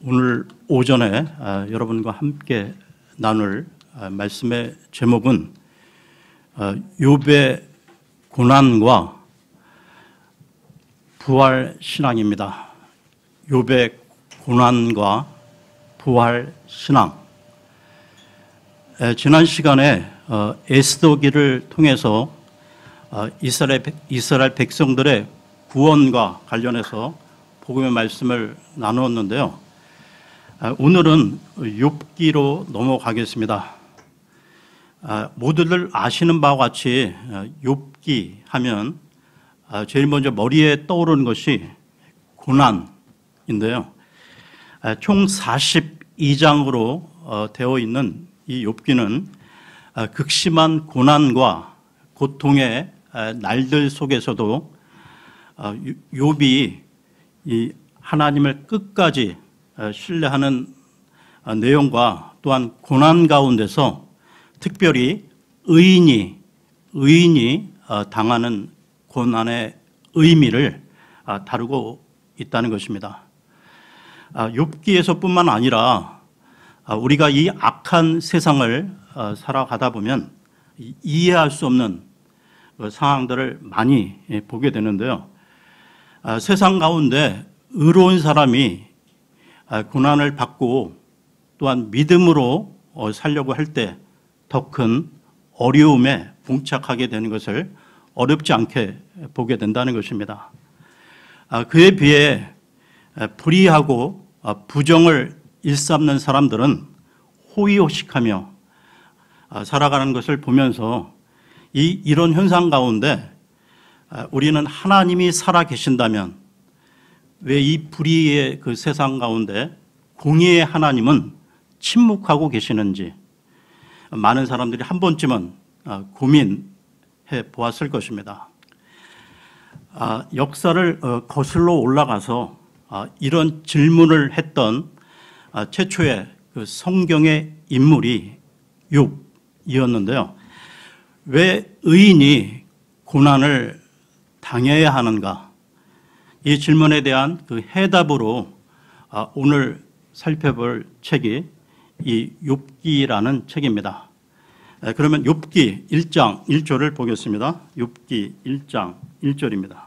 오늘 오전에 여러분과 함께 나눌 말씀의 제목은 욥의 고난과 부활 신앙입니다. 욥의 고난과 부활 신앙. 지난 시간에 에스더기를 통해서 이스라엘 백성들의 구원과 관련해서 복음의 말씀을 나누었는데요. 오늘은 욥기로 넘어가겠습니다. 모두들 아시는 바와 같이 욥기 하면 제일 먼저 머리에 떠오르는 것이 고난인데요. 총 42장으로 되어 있는 이 욥기는 극심한 고난과 고통의 날들 속에서도 욥이 이 하나님을 끝까지 신뢰하는 내용과 또한 고난 가운데서 특별히 의인이 당하는 고난의 의미를 다루고 있다는 것입니다. 욥기에서뿐만 아니라 우리가 이 악한 세상을 살아가다 보면 이해할 수 없는 상황들을 많이 보게 되는데요. 세상 가운데 의로운 사람이 고난을 받고 또한 믿음으로 살려고 할 때 더 큰 어려움에 봉착하게 되는 것을 어렵지 않게 보게 된다는 것입니다. 그에 비해 불의하고 부정을 일삼는 사람들은 호의호식하며 살아가는 것을 보면서 이런 현상 가운데 우리는 하나님이 살아 계신다면 왜 이 불의의 그 세상 가운데 공의의 하나님은 침묵하고 계시는지 많은 사람들이 한 번쯤은 고민해 보았을 것입니다. 역사를 거슬러 올라가서 이런 질문을 했던 최초의 그 성경의 인물이 욥이었는데요. 왜 의인이 고난을 당해야 하는가? 이 질문에 대한 그 해답으로 오늘 살펴볼 책이 이 욥기라는 책입니다. 그러면 욥기 1장 1절을 보겠습니다. 욥기 1장 1절입니다.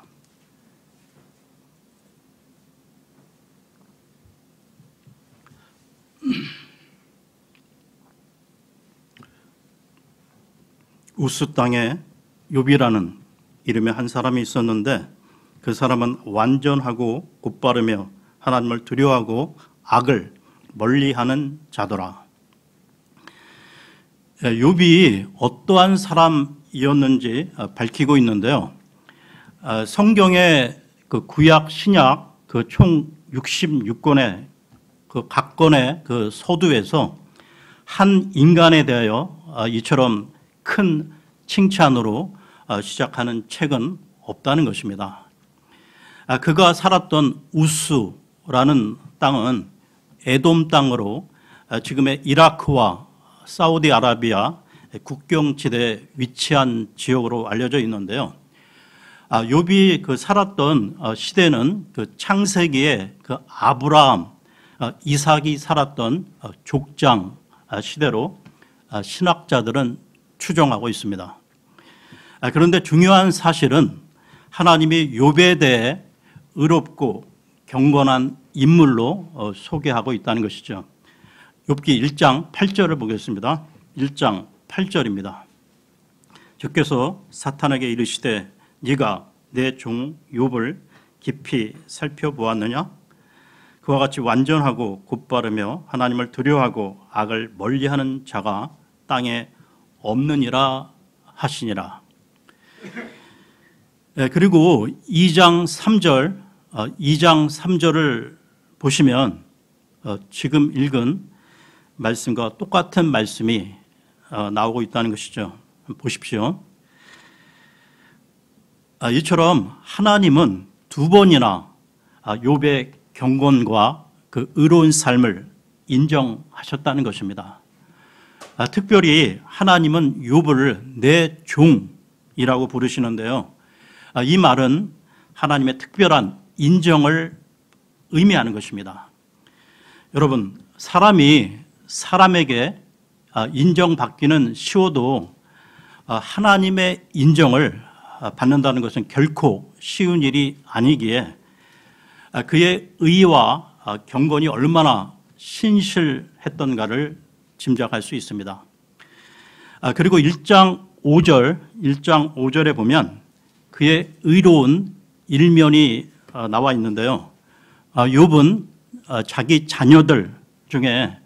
우스 땅에 욥이라는 이름의 한 사람이 있었는데 그 사람은 완전하고 곧바르며 하나님을 두려워하고 악을 멀리하는 자더라. 욥이 어떠한 사람이었는지 밝히고 있는데요. 성경의 그 구약 신약 그 총 66권의 그 각 권의 그 서두에서 한 인간에 대하여 이처럼 큰 칭찬으로 시작하는 책은 없다는 것입니다. 그가 살았던 우스라는 땅은 에돔 땅으로 지금의 이라크와 사우디아라비아 국경지대에 위치한 지역으로 알려져 있는데요. 욥이 그 살았던 시대는 그 창세기에 그 아브라함, 이삭이 살았던 족장 시대로 신학자들은 추정하고 있습니다. 그런데 중요한 사실은 하나님이 욥에 대해 의롭고 경건한 인물로 소개하고 있다는 것이죠. 욥기 1장 8절을 보겠습니다. 1장 8절입니다. 주께서 사탄에게 이르시되 네가 내 종 욥을 깊이 살펴보았느냐? 그와 같이 완전하고 곧바르며 하나님을 두려워하고 악을 멀리하는 자가 땅에 없느니라 하시니라. 그리고 2장 3절을 보시면 지금 읽은 말씀과 똑같은 말씀이 나오고 있다는 것이죠. 보십시오. 이처럼 하나님은 두 번이나 욥의 경건과 그 의로운 삶을 인정하셨다는 것입니다. 특별히 하나님은 욥을 내 종이라고 부르시는데요. 이 말은 하나님의 특별한 인정을 의미하는 것입니다. 여러분, 사람이 사람에게 인정받기는 쉬워도 하나님의 인정을 받는다는 것은 결코 쉬운 일이 아니기에 그의 의와 경건이 얼마나 신실했던가를 짐작할 수 있습니다. 그리고 1장 5절에 보면 그의 의로운 일면이 나와 있는데요. 욥은 자기 자녀들 중에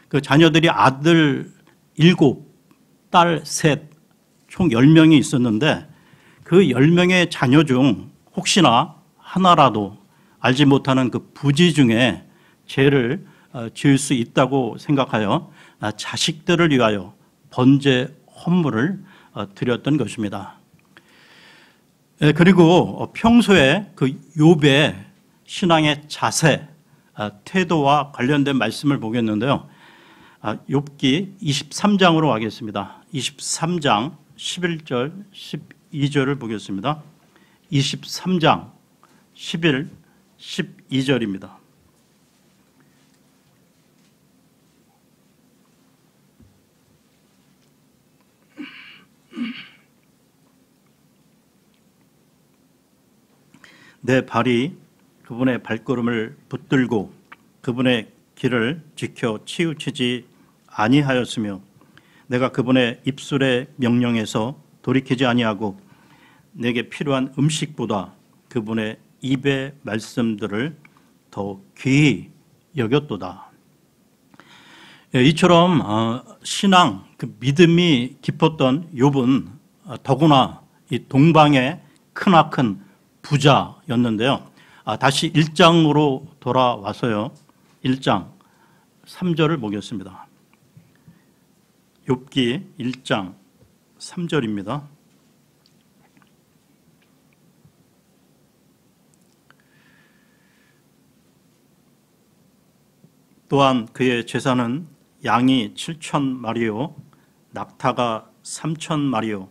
그 자녀들이 아들 7, 딸 3, 총 10명이 있었는데 그 10명의 자녀 중 혹시나 하나라도 알지 못하는 그 부지 중에 죄를 지을 수 있다고 생각하여 자식들을 위하여 번제 헌물을 드렸던 것입니다. 그리고 평소에 그 욥의 신앙의 자세, 태도와 관련된 말씀을 보겠는데요. 욥기 23장으로 가겠습니다. 23장 11절, 12절을 보겠습니다. 23장 11, 12절입니다. 내 발이 그분의 발걸음을 붙들고 그분의 길을 지켜 치우치지 아니하였으며 내가 그분의 입술의 명령에서 돌이키지 아니하고 내게 필요한 음식보다 그분의 입의 말씀들을 더 귀히 여겼도다. 이처럼 신앙, 그 믿음이 깊었던 욥은 더구나 이 동방의 크나큰 부자였는데요. 다시 1장으로 돌아와서요. 1장 3절을 보겠습니다. 욥기 1장 3절입니다. 또한 그의 재산은 양이 7,000마리요 낙타가 3,000마리요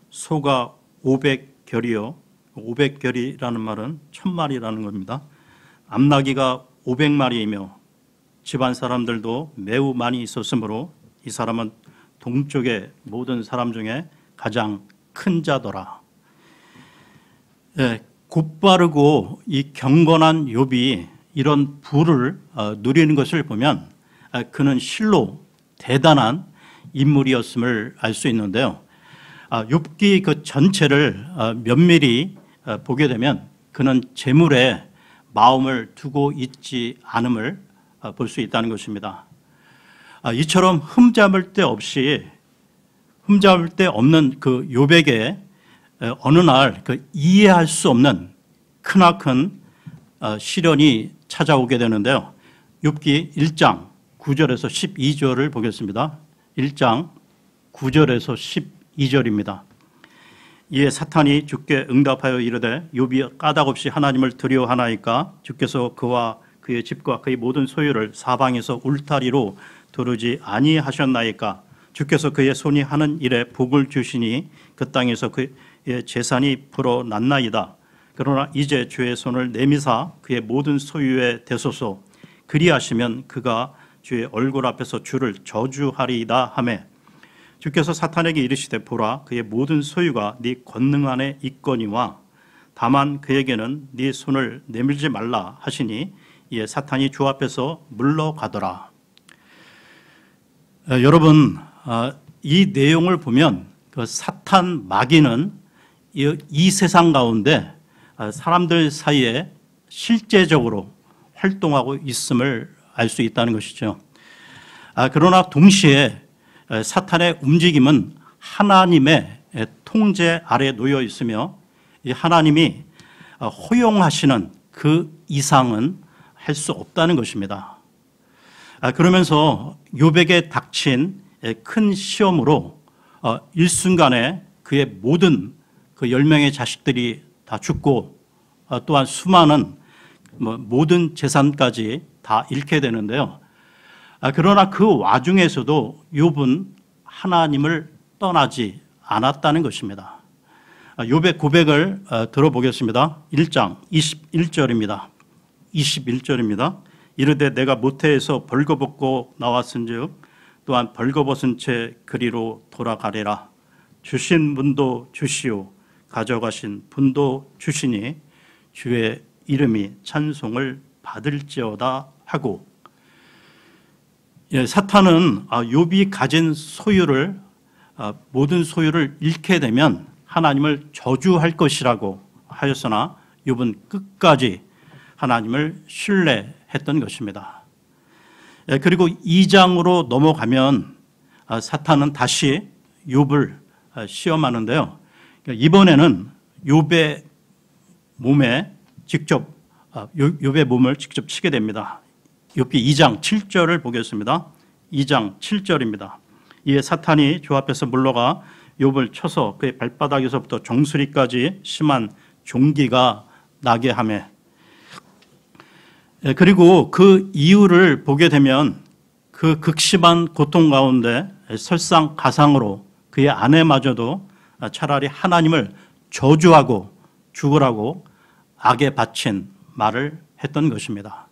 소가 500결이요 500결이라는 말은 1,000마리라는 겁니다. 암나귀가 500마리이며 집안 사람들도 매우 많이 있었으므로 이 사람은 동쪽의 모든 사람 중에 가장 큰 자더라. 곧바르고 이 경건한 욥이 이런 부를 누리는 것을 보면 그는 실로 대단한 인물이었음을 알 수 있는데요. 욥기 그 전체를 면밀히 보게 되면 그는 재물에 마음을 두고 있지 않음을 볼 수 있다는 것입니다. 이처럼 흠잡을 데 없는 그 욥에게 어느 날 그 이해할 수 없는 크나큰 시련이 찾아오게 되는데요. 욥기 1장 9절에서 12절을 보겠습니다. 1장 9절에서 12절입니다. 이에 사탄이 주께 응답하여 이르되 욥이 까닭없이 하나님을 두려워하나이까 주께서 그와 그의 집과 그의 모든 소유를 사방에서 울타리로 두르지 아니하셨나이까 주께서 그의 손이 하는 일에 복을 주시니 그 땅에서 그의 재산이 불어났나이다. 그러나 이제 주의 손을 내미사 그의 모든 소유에 대소서 그리하시면 그가 주의 얼굴 앞에서 주를 저주하리이다 하매 주께서 사탄에게 이르시되 보라 그의 모든 소유가 네 권능 안에 있거니와 다만 그에게는 네 손을 내밀지 말라 하시니 이에 사탄이 주 앞에서 물러가더라. 여러분 이 내용을 보면 그 사탄 마귀는 이 세상 가운데 사람들 사이에 실제적으로 활동하고 있음을 알 수 있다는 것이죠. 그러나 동시에 사탄의 움직임은 하나님의 통제 아래 놓여 있으며 하나님이 허용하시는 그 이상은 할 수 없다는 것입니다. 그러면서 욥에게 닥친 큰 시험으로 일순간에 그의 모든 그 10명의 자식들이 다 죽고 또한 수많은 모든 재산까지 다 잃게 되는데요. 그러나 그 와중에서도 욥은 하나님을 떠나지 않았다는 것입니다. 욥의 고백을 들어보겠습니다. 1장 21절입니다. 이르되 내가 모태에서 벌거벗고 나왔은즉 또한 벌거벗은 채 그리로 돌아가리라. 주신 분도 주시오 가져가신 분도 주시니 주의 이름이 찬송을 받을지어다 하고, 사탄은 욥이 가진 소유를 모든 소유를 잃게 되면 하나님을 저주할 것이라고 하였으나 욥은 끝까지 하나님을 신뢰했던 것입니다. 그리고 2장으로 넘어가면 사탄은 다시 욥을 시험하는데요. 이번에는 욥의 몸에 직접 욥의 몸을 직접 치게 됩니다. 욥기 2장 7절을 보겠습니다. 2장 7절입니다. 이에 사탄이 주 앞에서 물러가 욥을 쳐서 그의 발바닥에서부터 정수리까지 심한 종기가 나게 하매, 그리고 그 이유를 보게 되면 그 극심한 고통 가운데 설상가상으로 그의 아내마저도 차라리 하나님을 저주하고 죽으라고 악에 바친 말을 했던 것입니다.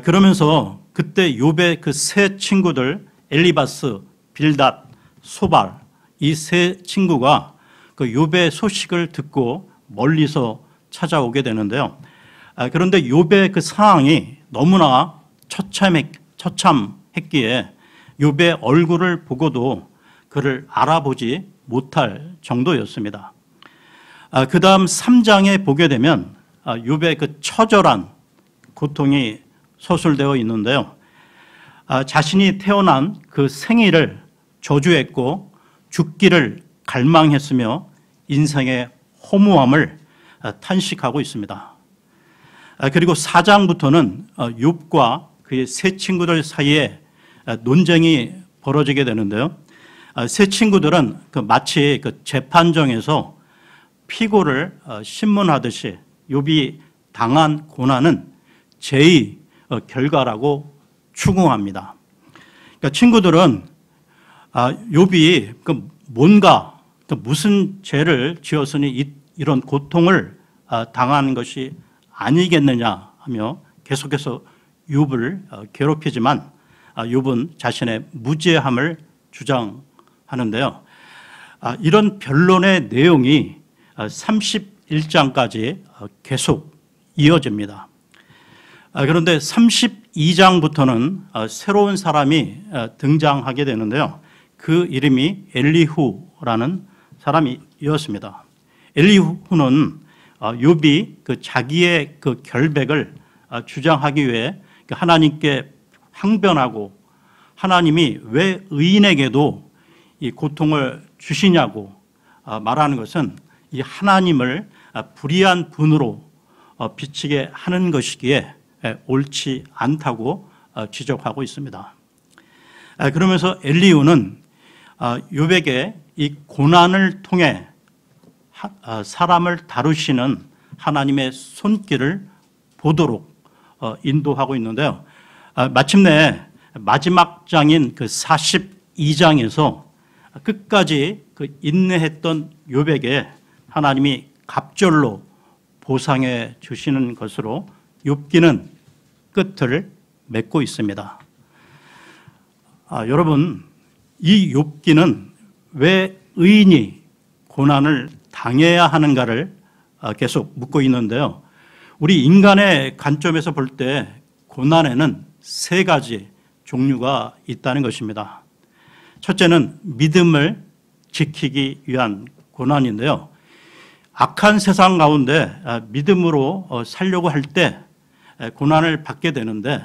그러면서 그때 욥의 그 세 친구들 엘리바스, 빌닷, 소발, 이 세 친구가 그 욥의 소식을 듣고 멀리서 찾아오게 되는데요. 그런데 욥의 그 상황이 너무나 처참했기에 욥의 얼굴을 보고도 그를 알아보지 못할 정도였습니다. 그 다음 3장에 보게 되면 욥의 그 처절한 고통이 서술되어 있는데요. 자신이 태어난 그 생일을 저주했고 죽기를 갈망했으며 인생의 허무함을 탄식하고 있습니다. 그리고 4장부터는 욥과 그의 세 친구들 사이에 논쟁이 벌어지게 되는데요. 세 친구들은 마치 그 재판정에서 피고를 신문하듯이 욥이 당한 고난은 죄의 결과라고 추궁합니다. 그러니까 친구들은 욥이 뭔가 무슨 죄를 지었으니 이런 고통을 당하는 것이 아니겠느냐 하며 계속해서 욥을 괴롭히지만 욥은 자신의 무죄함을 주장하는데요. 이런 변론의 내용이 31장까지 계속 이어집니다. 그런데 32장부터는 새로운 사람이 등장하게 되는데요. 그 이름이 엘리후라는 사람이었습니다. 엘리후는 욥이 그 자기의 그 결백을 주장하기 위해 하나님께 항변하고 하나님이 왜 의인에게도 이 고통을 주시냐고 말하는 것은 이 하나님을 불의한 분으로 비치게 하는 것이기에 옳지 않다고 지적하고 있습니다. 그러면서 엘리후는 욥에게 이 고난을 통해 사람을 다루시는 하나님의 손길을 보도록 인도하고 있는데요. 마침내 마지막 장인 그 42장에서 끝까지 그 인내했던 욥에게 하나님이 갑절로 보상해 주시는 것으로 욥기는 끝을 맺고 있습니다. 여러분, 이 욥기는 왜 의인이 고난을 당해야 하는가를 계속 묻고 있는데요. 우리 인간의 관점에서 볼 때 고난에는 세 가지 종류가 있다는 것입니다. 첫째는 믿음을 지키기 위한 고난인데요. 악한 세상 가운데 믿음으로 살려고 할 때 고난을 받게 되는데,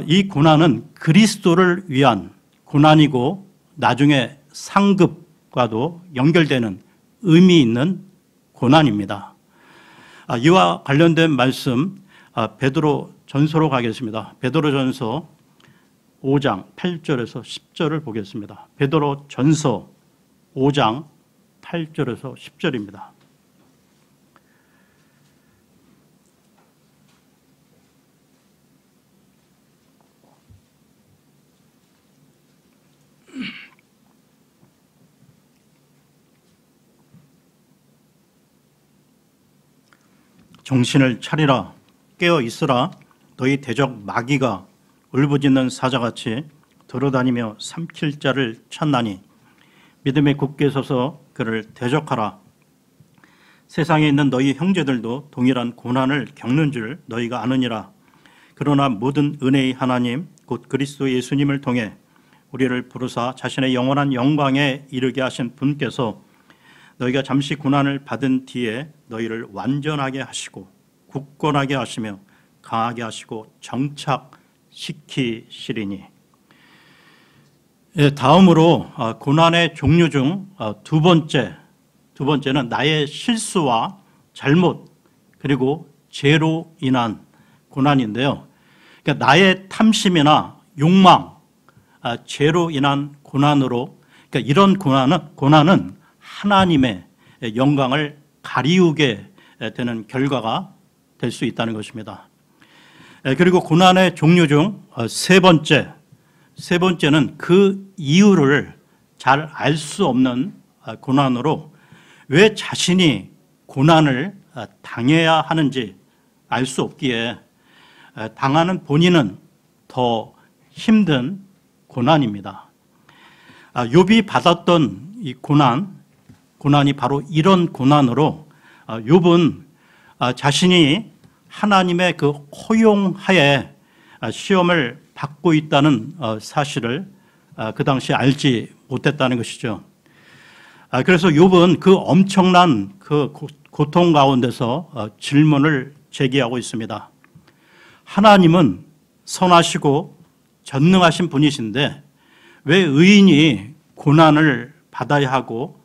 이 고난은 그리스도를 위한 고난이고 나중에 상급과도 연결되는 의미 있는 고난입니다. 이와 관련된 말씀 베드로 전서로 가겠습니다. 베드로 전서 5장 8절에서 10절을 보겠습니다. 베드로 전서 5장 8절에서 10절입니다. 정신을 차리라, 깨어 있으라. 너희 대적 마귀가 울부짖는 사자같이 돌아다니며 삼킬 자를 찾나니 믿음에 굳게 서서 그를 대적하라. 세상에 있는 너희 형제들도 동일한 고난을 겪는 줄 너희가 아느니라. 그러나 모든 은혜의 하나님 곧 그리스도 예수님을 통해 우리를 부르사 자신의 영원한 영광에 이르게 하신 분께서 너희가 잠시 고난을 받은 뒤에 너희를 완전하게 하시고 굳건하게 하시며 강하게 하시고 정착시키시리니. 다음으로 고난의 종류 중 두 번째는 나의 실수와 잘못 그리고 죄로 인한 고난인데요. 그러니까 나의 탐심이나 욕망, 죄로 인한 고난으로, 그러니까 이런 고난은 하나님의 영광을 가리우게 되는 결과가 될 수 있다는 것입니다. 그리고 고난의 종류 중 세 번째는 그 이유를 잘 알 수 없는 고난으로 왜 자신이 고난을 당해야 하는지 알 수 없기에 당하는 본인은 더 힘든 고난입니다. 욥이 받았던 이 고난이 바로 이런 고난으로 욥은 자신이 하나님의 그 허용하에 시험을 받고 있다는 사실을 그 당시에 알지 못했다는 것이죠. 그래서 욥은 그 엄청난 그 고통 가운데서 질문을 제기하고 있습니다. 하나님은 선하시고 전능하신 분이신데 왜 의인이 고난을 받아야 하고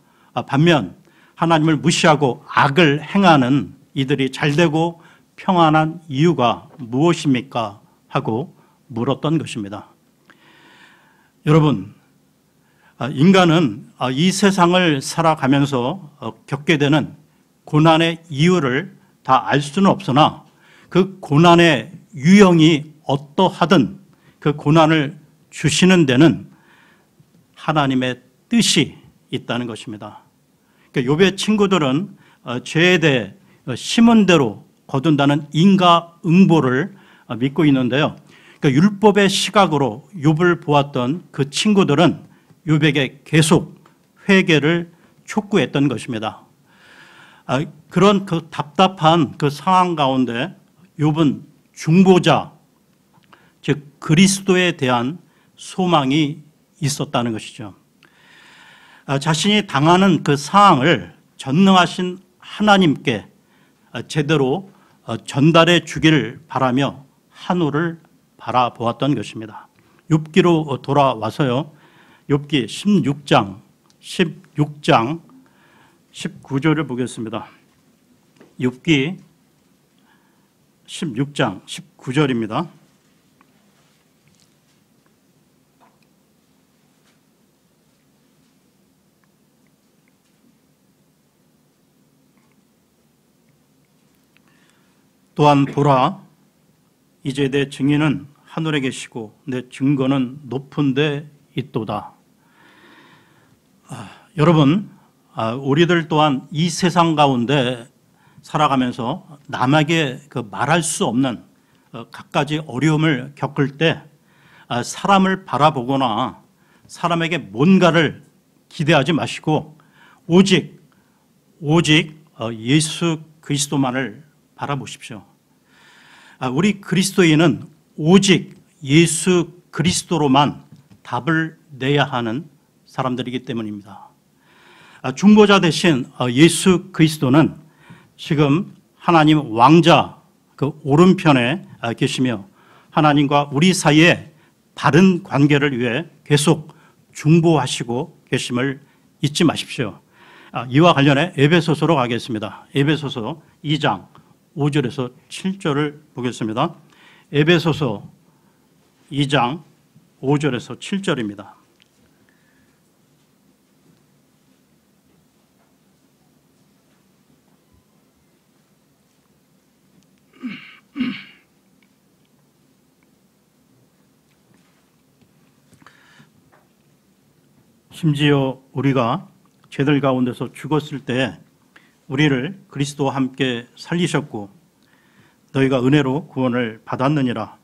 반면 하나님을 무시하고 악을 행하는 이들이 잘되고 평안한 이유가 무엇입니까? 하고 물었던 것입니다. 여러분, 인간은 이 세상을 살아가면서 겪게 되는 고난의 이유를 다 알 수는 없으나 그 고난의 유형이 어떠하든 그 고난을 주시는 데는 하나님의 뜻이 있다는 것입니다. 그러니까 욥의 친구들은 죄에 대해 심은 대로 거둔다는 인과응보를 믿고 있는데요. 그러니까 율법의 시각으로 욥을 보았던 그 친구들은 욥에게 계속 회개를 촉구했던 것입니다. 그런 그 답답한 그 상황 가운데 욥은 중보자, 즉 그리스도에 대한 소망이 있었다는 것이죠. 자신이 당하는 그 상황을 전능하신 하나님께 제대로 전달해 주기를 바라며 한우를 바라보았던 것입니다. 욥기로 돌아와서요. 욥기 16장 19절을 보겠습니다. 욥기 16장 19절입니다. 또한 보라, 이제 내 증인은 하늘에 계시고 내 증거는 높은 데 있도다. 여러분, 우리들 또한 이 세상 가운데 살아가면서 남에게 그 말할 수 없는 갖가지 어려움을 겪을 때 사람을 바라보거나 사람에게 뭔가를 기대하지 마시고 오직 예수 그리스도만을 바라보십시오. 우리 그리스도인은 오직 예수 그리스도로만 답을 내야 하는 사람들이기 때문입니다. 중보자 대신 예수 그리스도는 지금 하나님 왕자 그 오른편에 계시며 하나님과 우리 사이에 바른 관계를 위해 계속 중보하시고 계심을 잊지 마십시오. 이와 관련해 에베소서로 가겠습니다. 에베소서 2장 5절에서 7절을 보겠습니다. 에베소서 2장 5절에서 7절입니다. 심지어 우리가 죄들 가운데서 죽었을 때 우리를 그리스도와 함께 살리셨고 너희가 은혜로 구원을 받았느니라.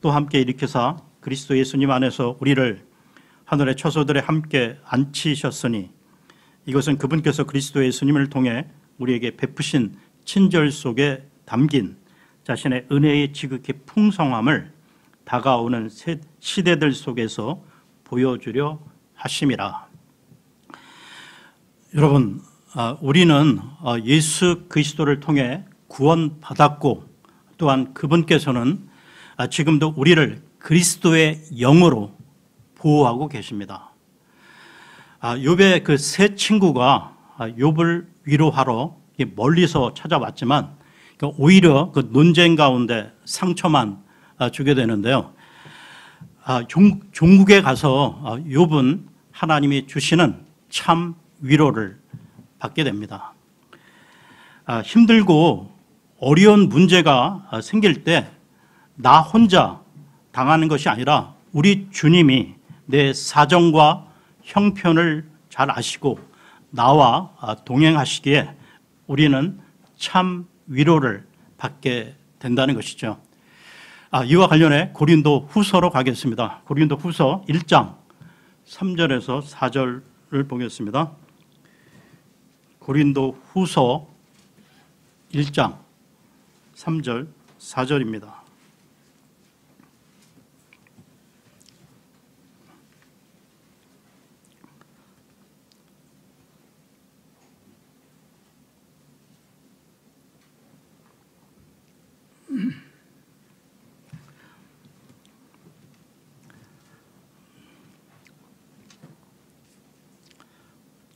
또 함께 일으키사 그리스도 예수님 안에서 우리를 하늘의 처소들에 함께 앉히셨으니 이것은 그분께서 그리스도 예수님을 통해 우리에게 베푸신 친절 속에 담긴 자신의 은혜의 지극히 풍성함을 다가오는 시대들 속에서 보여주려 하심이라. 여러분, 우리는 예수 그리스도를 통해 구원받았고 또한 그분께서는 지금도 우리를 그리스도의 영으로 보호하고 계십니다. 욥의 그 세 친구가 욥을 위로하러 멀리서 찾아왔지만 오히려 그 논쟁 가운데 상처만 주게 되는데요. 종국에 가서 욥은 하나님이 주시는 참 위로를 받게 됩니다. 힘들고 어려운 문제가 생길 때 나 혼자 당하는 것이 아니라 우리 주님이 내 사정과 형편을 잘 아시고 나와 동행하시기에 우리는 참 위로를 받게 된다는 것이죠. 이와 관련해 고린도 후서로 가겠습니다. 고린도 후서 1장 3절에서 4절을 보겠습니다. 고린도 후서 1장 3절 4절입니다.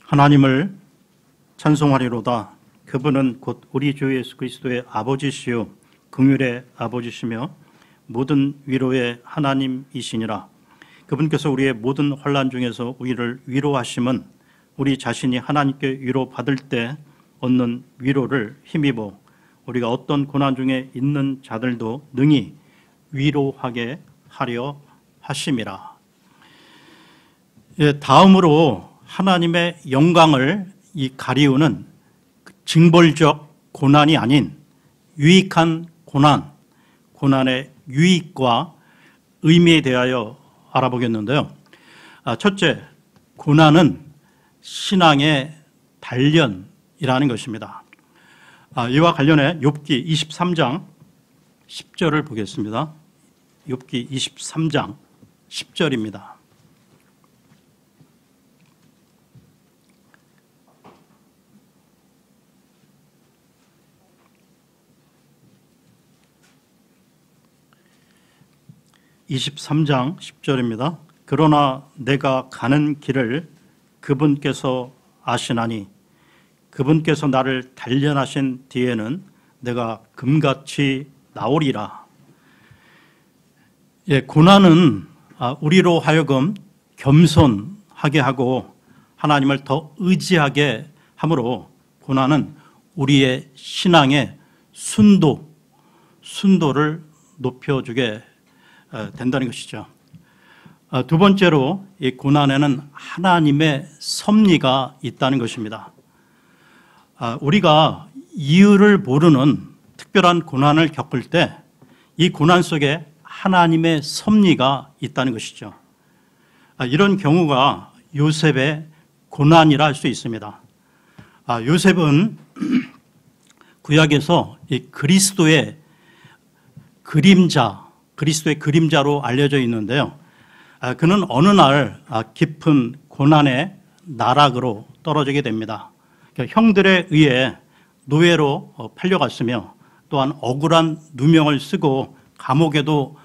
하나님을 찬송하리로다. 그분은 곧 우리 주 예수 그리스도의 아버지시요 긍휼의 아버지시며 모든 위로의 하나님이시니라. 그분께서 우리의 모든 환난 중에서 우리를 위로하심은 우리 자신이 하나님께 위로받을 때 얻는 위로를 힘입어 우리가 어떤 고난 중에 있는 자들도 능히 위로하게 하려 하심이라. 다음으로 하나님의 영광을 가리우는 징벌적 고난이 아닌 유익한 고난의 유익과 의미에 대하여 알아보겠는데요. 첫째, 고난은 신앙의 단련이라는 것입니다. 이와 관련해 욥기 23장 10절을 보겠습니다. 욥기 23장 10절입니다. (23장 10절입니다) 그러나 내가 가는 길을 그분께서 아시나니 그분께서 나를 단련하신 뒤에는 내가 금같이 나오리라. 고난은 우리로 하여금 겸손하게 하고 하나님을 더 의지하게 함으로 고난은 우리의 신앙의 순도를 높여주게 된다는 것이죠. 두 번째로 이 고난에는 하나님의 섭리가 있다는 것입니다. 우리가 이유를 모르는 특별한 고난을 겪을 때 이 고난 속에 하나님의 섭리가 있다는 것이죠. 이런 경우가 요셉의 고난이라 할 수 있습니다. 요셉은 구약에서 이 그리스도의 그림자로 알려져 있는데요. 그는 어느 날 깊은 고난의 나락으로 떨어지게 됩니다. 형들에 의해 노예로 팔려갔으며 또한 억울한 누명을 쓰고 감옥에도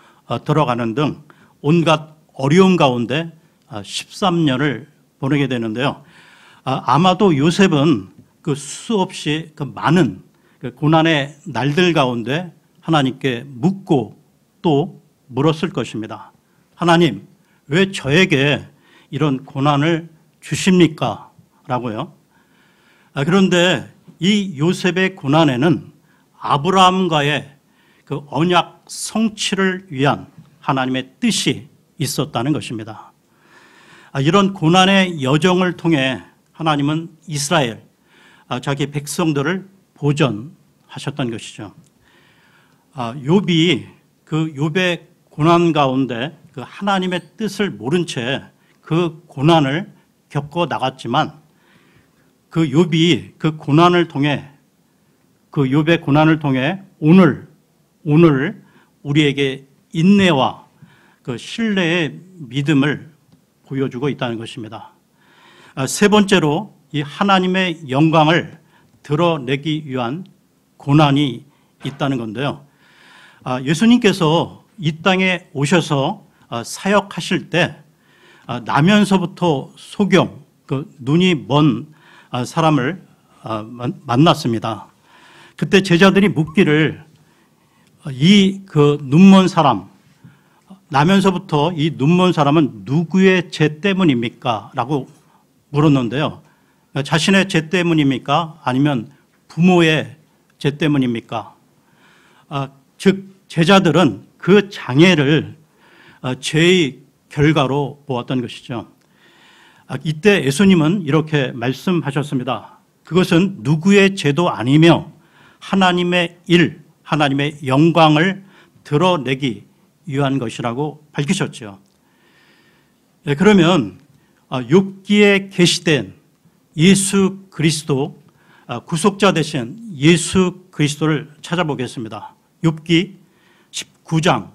들어가는 등 온갖 어려움 가운데 13년을 보내게 되는데요. 아마도 요셉은 그 수없이 그 많은 고난의 날들 가운데 하나님께 묻고 또 물었을 것입니다. 하나님, 왜 저에게 이런 고난을 주십니까? 라고요. 그런데 이 요셉의 고난에는 아브라함과의 그 언약 성취를 위한 하나님의 뜻이 있었다는 것입니다. 이런 고난의 여정을 통해 하나님은 이스라엘, 자기 백성들을 보존하셨던 것이죠. 욥이 그 욥의 고난 가운데 그 하나님의 뜻을 모른 채 그 고난을 겪어 나갔지만 그 욥이 그 고난을 통해 그 욥의 고난을 통해 오늘 우리에게 인내와 그 신뢰의 믿음을 보여주고 있다는 것입니다. 세 번째로 이 하나님의 영광을 드러내기 위한 고난이 있다는 건데요. 예수님께서 이 땅에 오셔서 사역하실 때 나면서부터 소경, 그 눈이 먼 사람을 만났습니다. 그때 제자들이 묻기를 이 그 눈먼 사람, 나면서부터 이 눈먼 사람은 누구의 죄 때문입니까? 라고 물었는데요. 자신의 죄 때문입니까? 아니면 부모의 죄 때문입니까? 즉 제자들은 그 장애를 죄의 결과로 보았던 것이죠. 이때 예수님은 이렇게 말씀하셨습니다. 그것은 누구의 죄도 아니며 하나님의 일, 하나님의 영광을 드러내기 위한 것이라고 밝히셨죠. 그러면 욥기에 계시된 예수 그리스도, 구속자 되신 예수 그리스도를 찾아보겠습니다. 욥기 19장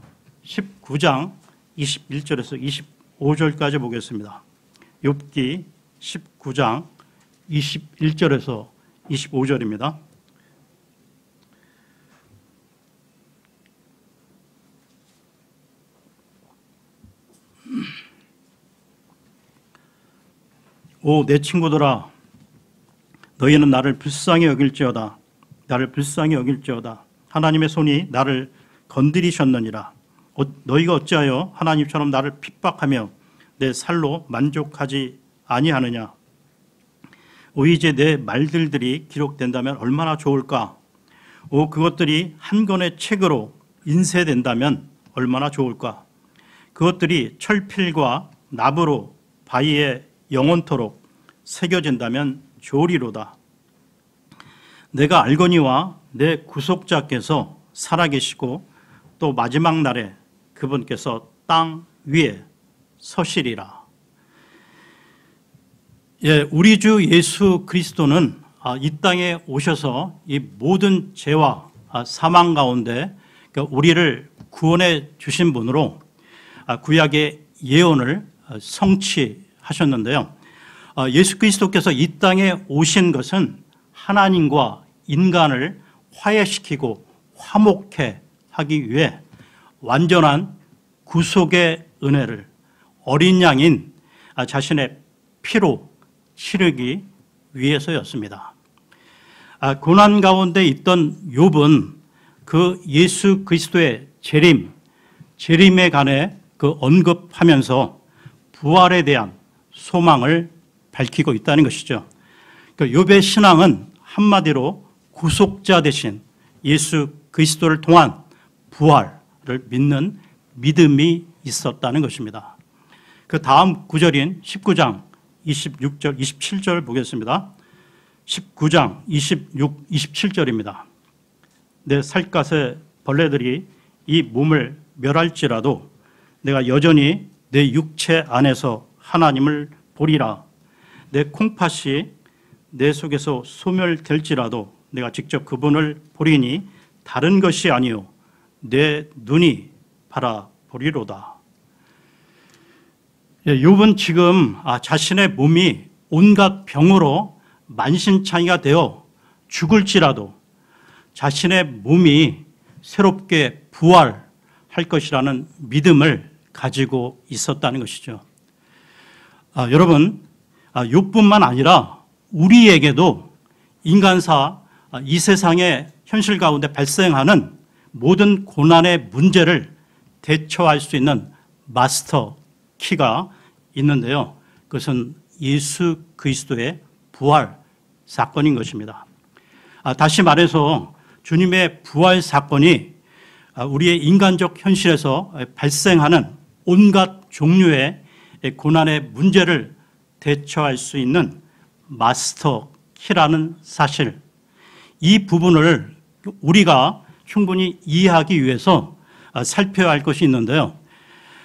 21절에서 25절까지 보겠습니다. 욥기 19장 21절에서 25절입니다. 오, 내 친구들아, 너희는 나를 불쌍히 여길지어다. 나를 불쌍히 여길지어다. 하나님의 손이 나를 건드리셨느니라. 너희가 어찌하여 하나님처럼 나를 핍박하며 내 살로 만족하지 아니하느냐. 오, 이제 내 말들이 기록된다면 얼마나 좋을까. 오, 그것들이 한 권의 책으로 인쇄된다면 얼마나 좋을까. 그것들이 철필과 납으로 바위에 영원토록 새겨진다면 좋으리로다. 내가 알거니와 내 구속자께서 살아계시고 또 마지막 날에 그분께서 땅 위에 서시리라. 우리 주 예수 그리스도는 이 땅에 오셔서 이 모든 죄와 사망 가운데 우리를 구원해 주신 분으로 구약의 예언을 성취하셨는데요. 예수 그리스도께서 이 땅에 오신 것은 하나님과 인간을 화해시키고 화목해 하기 위해 완전한 구속의 은혜를 어린 양인 자신의 피로 치르기 위해서였습니다. 고난 가운데 있던 욥은 그 예수 그리스도의 재림에 관해 그 언급하면서 부활에 대한 소망을 밝히고 있다는 것이죠. 욥의 신앙은 한마디로 구속자 되신 예수 그리스도를 통한 부활을 믿는 믿음이 있었다는 것입니다. 그 다음 구절인 19장 26절, 27절 보겠습니다. 19장 26, 27절입니다. 내 살갗의 벌레들이 이 몸을 멸할지라도 내가 여전히 내 육체 안에서 하나님을 보리라. 내 콩팥이 내 속에서 소멸될지라도 내가 직접 그분을 보리니 다른 것이 아니요 내 눈이 바라보리로다. 욥은 지금 자신의 몸이 온갖 병으로 만신창이가 되어 죽을지라도 자신의 몸이 새롭게 부활할 것이라는 믿음을 가지고 있었다는 것이죠. 여러분, 욥뿐만 아니라 우리에게도 인간사 이 세상의 현실 가운데 발생하는 모든 고난의 문제를 대처할 수 있는 마스터 키가 있는데요. 그것은 예수 그리스도의 부활 사건인 것입니다. 다시 말해서 주님의 부활 사건이 우리의 인간적 현실에서 발생하는 온갖 종류의 고난의 문제를 대처할 수 있는 마스터 키라는 사실, 이 부분을 우리가 충분히 이해하기 위해서 살펴야 할 것이 있는데요.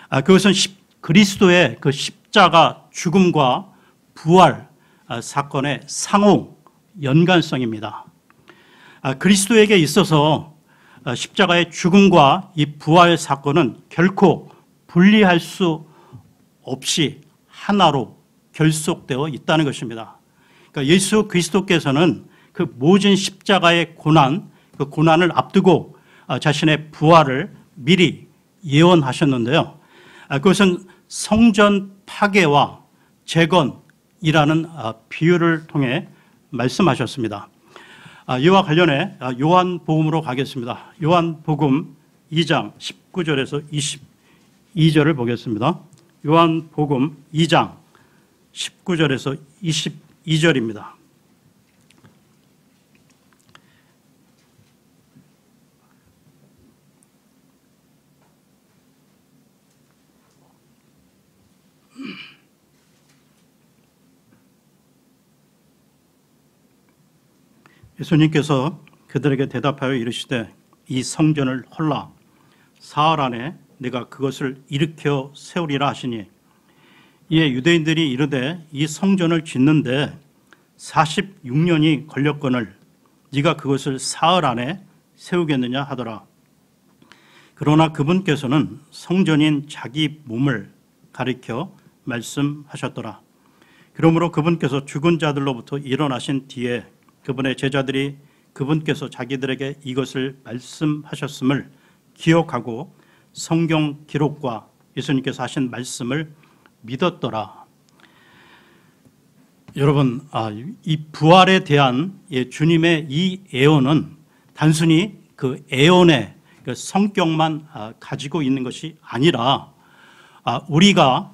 그것은 그리스도의 그 십자가 죽음과 부활 사건의 상호 연관성입니다. 그리스도에게 있어서 십자가의 죽음과 이 부활 사건은 결코 분리할 수 없이 하나로 결속되어 있다는 것입니다. 그러니까 예수 그리스도께서는 그 모진 십자가의 고난, 그 고난을 앞두고 자신의 부활을 미리 예언하셨는데요. 그것은 성전 파괴와 재건이라는 비유를 통해 말씀하셨습니다. 이와 관련해 요한복음으로 가겠습니다. 요한복음 2장 19절에서 22절을 보겠습니다. 요한복음 2장 19절에서 22절입니다. 예수님께서 그들에게 대답하여 이르시되 이 성전을 헐라 사흘 안에 내가 그것을 일으켜 세우리라 하시니 이에 유대인들이 이르되 이 성전을 짓는데 46년이 걸렸거늘 네가 그것을 사흘 안에 세우겠느냐 하더라. 그러나 그분께서는 성전인 자기 몸을 가리켜 말씀하셨더라. 그러므로 그분께서 죽은 자들로부터 일어나신 뒤에 그분의 제자들이 그분께서 자기들에게 이것을 말씀하셨음을 기억하고 성경 기록과 예수님께서 하신 말씀을 믿었더라. 여러분, 이 부활에 대한 주님의 이 예언은 단순히 그 예언의 그 성격만 가지고 있는 것이 아니라 우리가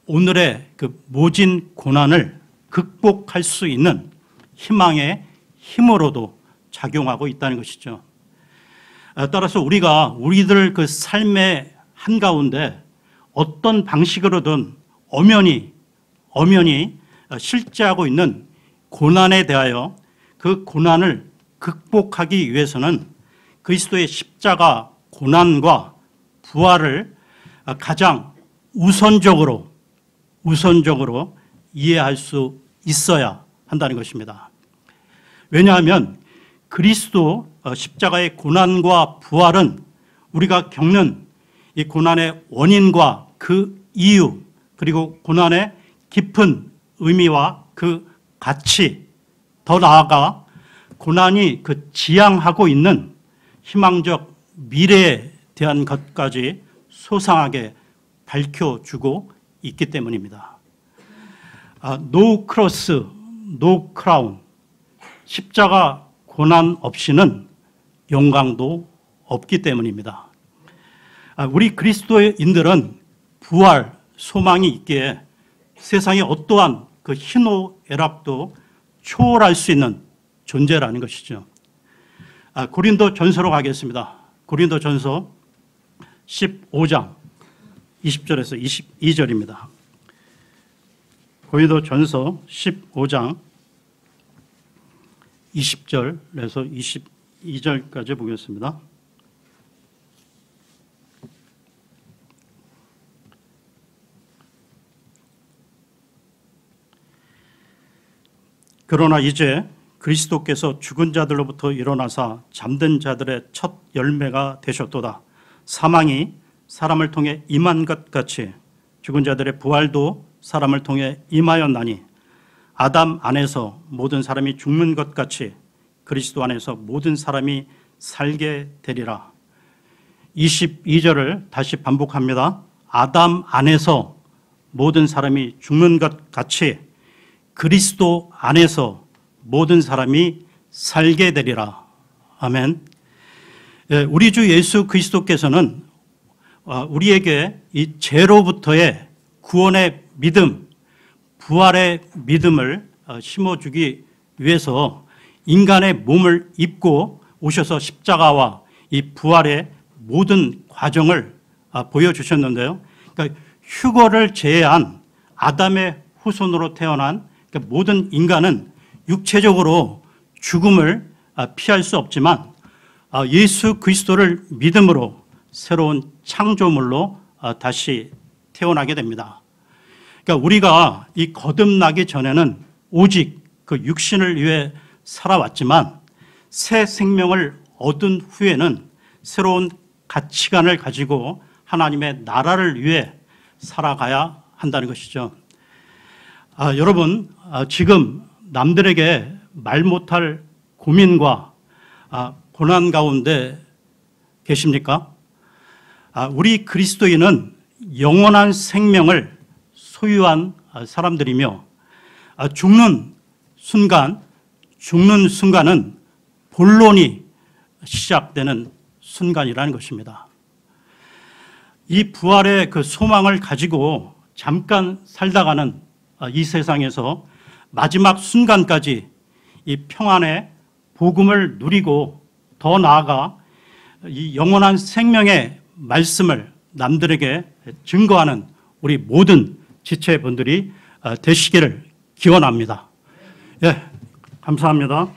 오늘의 그 모진 고난을 극복할 수 있는 희망의 힘으로도 작용하고 있다는 것이죠. 따라서 우리들 그 삶의 한가운데 어떤 방식으로든 엄연히 실제하고 있는 고난에 대하여 그 고난을 극복하기 위해서는 그리스도의 십자가 고난과 부활을 가장 우선적으로 이해할 수 있어야 한다는 것입니다. 왜냐하면 그리스도 십자가의 고난과 부활은 우리가 겪는 이 고난의 원인과 그 이유 그리고 고난의 깊은 의미와 그 가치, 더 나아가 고난이 그 지향하고 있는 희망적 미래에 대한 것까지 소상하게 밝혀주고 있기 때문입니다. No cross, no crown. 십자가 고난 없이는 영광도 없기 때문입니다. 우리 그리스도인들은 부활, 소망이 있기에 세상의 어떠한 그 희노애락도 초월할 수 있는 존재라는 것이죠. 고린도 전서로 가겠습니다. 고린도 전서 15장 20절에서 22절입니다. 고린도 전서 15장 20절에서 22절까지 보겠습니다. 그러나 이제 그리스도께서 죽은 자들로부터 일어나사 잠든 자들의 첫 열매가 되셨도다. 사망이 사람을 통해 임한 것 같이 죽은 자들의 부활도 사람을 통해 임하였나니 아담 안에서 모든 사람이 죽는 것 같이 그리스도 안에서 모든 사람이 살게 되리라. 22절을 다시 반복합니다. 아담 안에서 모든 사람이 죽는 것 같이 그리스도 안에서 모든 사람이 살게 되리라. 아멘. 우리 주 예수 그리스도께서는 우리에게 이 죄로부터의 구원의 믿음, 부활의 믿음을 심어주기 위해서 인간의 몸을 입고 오셔서 십자가와 이 부활의 모든 과정을 보여주셨는데요. 그러니까 휴거를 제외한 아담의 후손으로 태어난 모든 인간은 육체적으로 죽음을 피할 수 없지만 예수 그리스도를 믿음으로 새로운 창조물로 다시 태어나게 됩니다. 그러니까 우리가 이 거듭나기 전에는 오직 그 육신을 위해 살아왔지만 새 생명을 얻은 후에는 새로운 가치관을 가지고 하나님의 나라를 위해 살아가야 한다는 것이죠. 여러분, 지금 남들에게 말 못할 고민과 고난 가운데 계십니까? 우리 그리스도인은 영원한 생명을 소유한 사람들이며 죽는 순간은 본론이 시작되는 순간이라는 것입니다. 이 부활의 그 소망을 가지고 잠깐 살다가는 이 세상에서 마지막 순간까지 이 평안의 복음을 누리고 더 나아가 이 영원한 생명의 말씀을 남들에게 증거하는 우리 모든 지체분들이 되시기를 기원합니다. 예, 감사합니다.